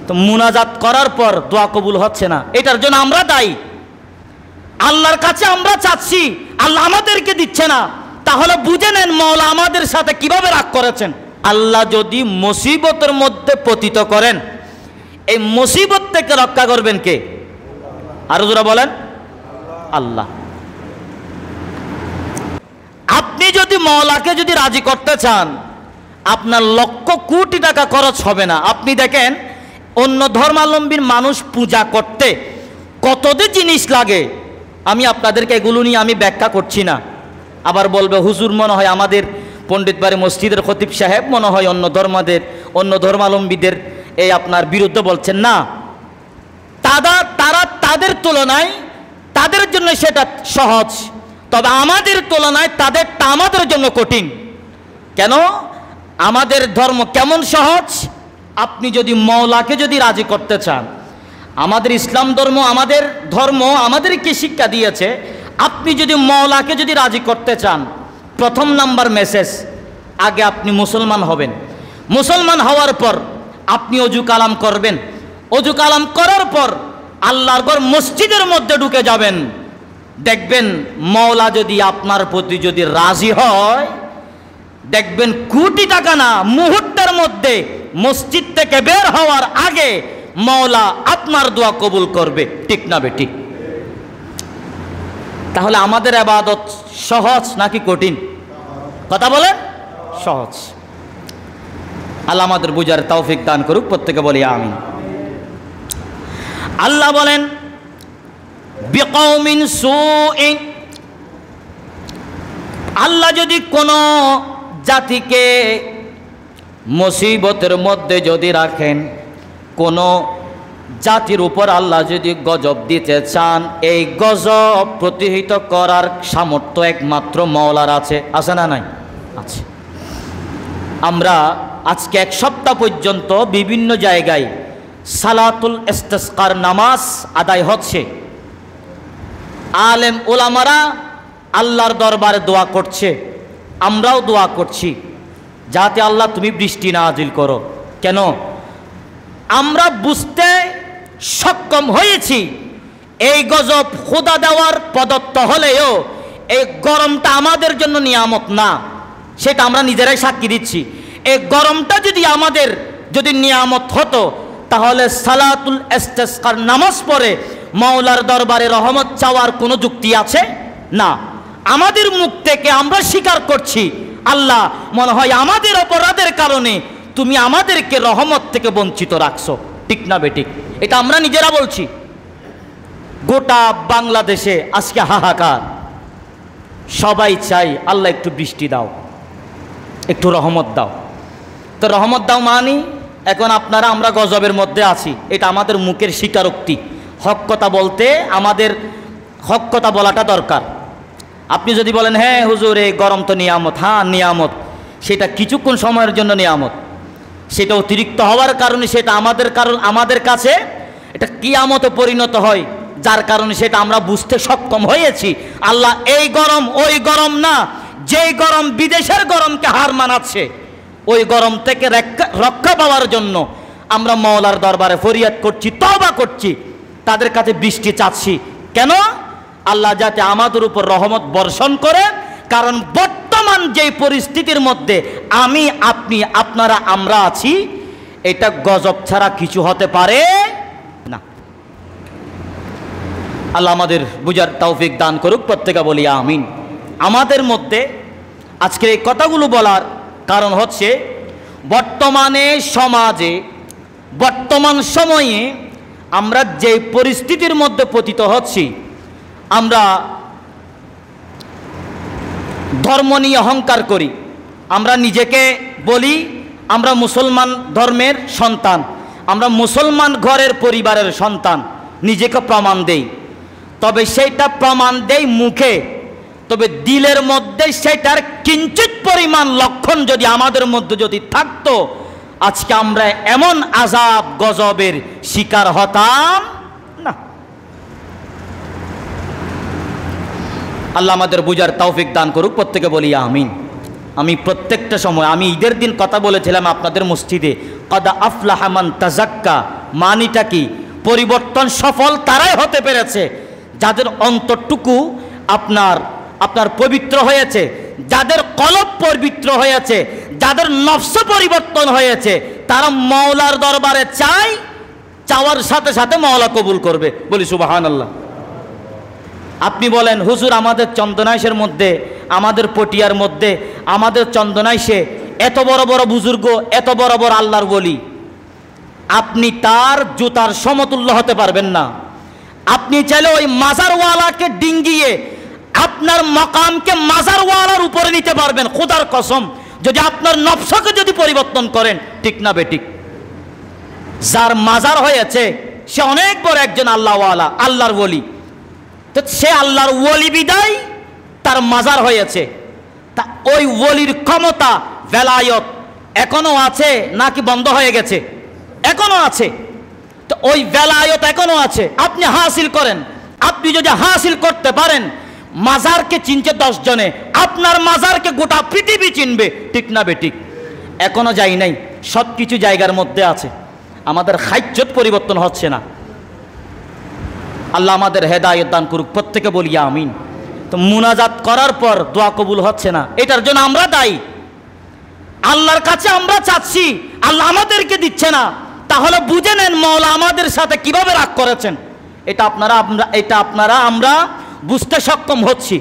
তো মুনাজাত করার পর দোয়া কবুল হচ্ছে না, এটার জন্য আমরা দায়ী। আল্লাহর কাছে আমরা চাচ্ছি, আল্লাহ আমাদেরকে দিচ্ছে না, তাহলে বুঝে নেন মওলা আমাদের সাথে কিভাবে রাগ করেছেন। আল্লাহ যদি মুসিবতের মধ্যে পতিত করেন, এই মুসিবত থেকে রক্ষা করবেন কে? আরো জোরে বলেন, আল্লাহ। আপনি যদি মওলাকে যদি রাজি করতে চান, আপনার লক্ষ কোটি টাকা খরচ হবে না। আপনি দেখেন অন্য ধর্মাবলম্বীর মানুষ পূজা করতে কতদিন জিনিস লাগে, আমি আপনাদেরকে এগুলো নিয়ে আমি ব্যাখ্যা করছি না। আবার বলবে হুজুর মনে হয় আমাদের পণ্ডিতবাড়ি মসজিদের খতিব সাহেব মনে হয় অন্য ধর্মাবলম্বীদের এই আপনার বিরুদ্ধে বলছেন না। তারা তাদের তুলনায় তাদের জন্য সেটা সহজ, তবে আমাদের তুলনায় তাদেরটা আমাদের জন্য কঠিন। কেন? আমাদের ধর্ম কেমন সহজ? আপনি যদি মওলাকে যদি রাজি করতে চান, আমাদের ইসলাম ধর্ম আমাদেরকে শিক্ষা দিয়েছে, আপনি যদি মওলাকে যদি রাজি করতে চান, প্রথম নাম্বার মেসেজ, আগে আপনি মুসলমান হবেন। মুসলমান হওয়ার পর আপনি অজু কালাম করবেন। অজু কালাম করার পর আল্লাহর ঘর মসজিদের মধ্যে ঢুকে যাবেন। দেখবেন মওলা যদি আপনার প্রতি যদি রাজি হয়, দেখবেন কোটি টাকা না, মুহূর্তের মধ্যে মসজিদ থেকে বের হওয়ার আগে মওলা আপনার দোয়া কবুল করবে। ঠিক না বেঠিক? তাহলে আমাদের ইবাদত সহজ নাকি কঠিন? কথা বলেন, সহজ। আল্লাহ আমাদের বুঝার তৌফিক দান করুক, প্রত্যেকে বলি আমিন। আল্লাহ বলেন বিকৌমিন সুইন, আল্লাহ যদি কোনো জাতিকে মুসিবতের মধ্যে যদি রাখেন, কোনো জাতির উপর আল্লাহ যদি গজব দিতে চান, এই গজব প্রতিহত করার সামর্থ্য একমাত্র মওলার আছে। আছে না নাই? আছে। আমরা আজকে এক সপ্তাহ পর্যন্ত বিভিন্ন জায়গায় সালাতুল ইস্তিসকার নামাজ আদায় হচ্ছে। আলেম ওলামারা আল্লাহর দরবারে দোয়া করছে, আমরাও দোয়া করছি যাতে আল্লাহ তুমি বৃষ্টি নাজিল করো। কেন? আমরা বুঝতে সক্ষম হয়েছি এই গজব খোদা দেওয়ার প্রদত্ত হলেও এই গরমটা আমাদের জন্য নিয়ামত না, সেটা আমরা নিজেরাই সাক্ষী দিচ্ছি। এই গরমটা যদি আমাদের যদি নিয়ামত হতো, তাহলে সালাতুল ইস্তিসকার নামাজ পড়ে মাওলার দরবারে রহমত চাওয়ার কোনো যুক্তি আছে না। আমাদের মুখ থেকে আমরা স্বীকার করছি, আল্লাহ মনে হয় আমাদের অপরাধের কারণে তুমি আমাদেরকে রহমত থেকে বঞ্চিত রাখছো। ঠিক না বেঠিক? এটা আমরা নিজেরা বলছি। গোটা বাংলাদেশে আজকে হাহাকার, সবাই চাই আল্লাহ একটু বৃষ্টি দাও, একটু রহমত দাও। তো রহমত দাও মানি এখন আমরা গজবের মধ্যে আছি, এটা আমাদের মুখের স্বীকারোক্তি। হক কথা বলতে আমাদের হক কথা বলাটা দরকার। আপনি যদি বলেন হ্যাঁ হুজুর এই গরম তো নিয়ামত, হ্যাঁ নিয়ামত, সেটা কিছুক্ষণ সময়ের জন্য নিয়ামত, সেটা অতিরিক্ত হওয়ার কারণে সেটা আমাদের কাছে এটা কিয়ামতে পরিণত হয়, যার কারণে সেটা আমরা বুঝতে সক্ষম হয়েছি। আল্লাহ এই গরম ওই গরম না, যেই গরম বিদেশের গরমকে হার মানাচ্ছে, ওই গরম থেকে রক্ষা পাওয়ার জন্য আমরা মাওলার দরবারে ফরিয়াদ করছি, তওবা করছি, তাদের কাছে বৃষ্টি চাচ্ছি। কেন? আল্লাহ যাতে আমাদের উপর রহমত বর্ষণ করে। কারণ বর্তমান যেই পরিস্থিতির মধ্যে আমি আপনি আপনারা আমরা আছি, এটা গজব ছাড়া কিছু হতে পারে না। আল্লাহ আমাদের বুঝার তৌফিক দান করুক, প্রত্যেকে বলি আমিন। আমাদের মধ্যে আজকের এই কথাগুলো বলার কারণ হচ্ছে বর্তমানে সমাজে বর্তমান সময়ে আমরা যে পরিস্থিতির মধ্যে পতিত হচ্ছি, আমরা ধর্ম নিয়ে অহংকার করি, আমরা নিজেকে বলি আমরা মুসলমান ধর্মের সন্তান, আমরা মুসলমান ঘরের পরিবারের সন্তান, নিজেকে প্রমাণ দেই। তবে সেইটা প্রমাণ দেই মুখে, তবে দিলের মধ্যে সেটার কিঞ্চিত পরিমাণ লক্ষণ যদি আমাদের মধ্যে যদি থাকতো, আজকে আমরা এমন আযাব গজবের শিকার হতাম না। আল্লাহ আমাদের বুঝার তৌফিক দান করুক, প্রত্যেকে বলি আমিন। আমি প্রত্যেকটা সময়, আমি ঈদের দিন কথা বলেছিলাম আপনাদের মসজিদে, কদ আফলাহা মান তাযাক্কা মানিটা কি? পরিবর্তন সফল তারাই হতে পেরেছে যাদের অন্তরটুকু আপনার আপনার পবিত্র হয়েছে, যাদের কলব পবিত্র হয়েছে, যাদের নফস পরিবর্তন হয়েছে, তারা মাওলার দরবারে চায়, চাওয়ার সাথে সাথে মাওলা কবুল করবে। বলি সুবহানাল্লাহ। আপনি বলেন হুজুর আমাদের চন্দনাইশের মধ্যে, আমাদের পটিয়ার মধ্যে, আমাদের চন্দনাইশে এত বড় বড় বুজুর্গ, এত বড় বড় আল্লাহর ওলি, আপনি তার জুতার সমতুল্য হতে পারবেন না। আপনি চাইলে ওই মাজারওয়ালাকে ডিঙ্গিয়ে আপনার মকামকে মাজারওয়ালার উপরে নিতে পারবেন, খোদার কসম, যদি আপনার নফসকে যদি পরিবর্তন করেন। ঠিক না বেঠিক? যার মাজার হয়েছে সে অনেক বড় একজন আল্লাহওয়ালা, আল্লাহর ওলি, তো সে আল্লাহর ওলি বিদায় তার মাজার হয়েছে। তা ওই ওলির ক্ষমতা, ভেলায়ত এখনো আছে নাকি বন্ধ হয়ে গেছে? এখনো আছে। তো ওই ভেলায়ত এখনো আছে, আপনি হাসিল করেন। আপনি যদি হাসিল করতে পারেন, মাজারকে চিনছে 10 জনে, আপনার মাজারকে গোটা পৃথিবী চিনবে। ঠিক না বেঠিক? এখনো যাই নাই, সব কিছু জায়গার মধ্যে আছে, আমাদের খাইজ্জত পরিবর্তন হচ্ছে না। আল্লাহ আমাদের হেদায়েত দান করুক, প্রত্যেকে বলি আমিন। তো মুনাজাত করার পর দোয়া কবুল হচ্ছে না, এটার জন্য আমরা দায়ী। আল্লাহর কাছে আমরা চাচ্ছি, আল্লাহ আমাদেরকে দিচ্ছে না, তাহলে বুঝে নেন মাওলা আমাদের সাথে কিভাবে রাগ করেছেন। এটা আপনারা আমরা বুঝতে সক্ষম হচ্ছি।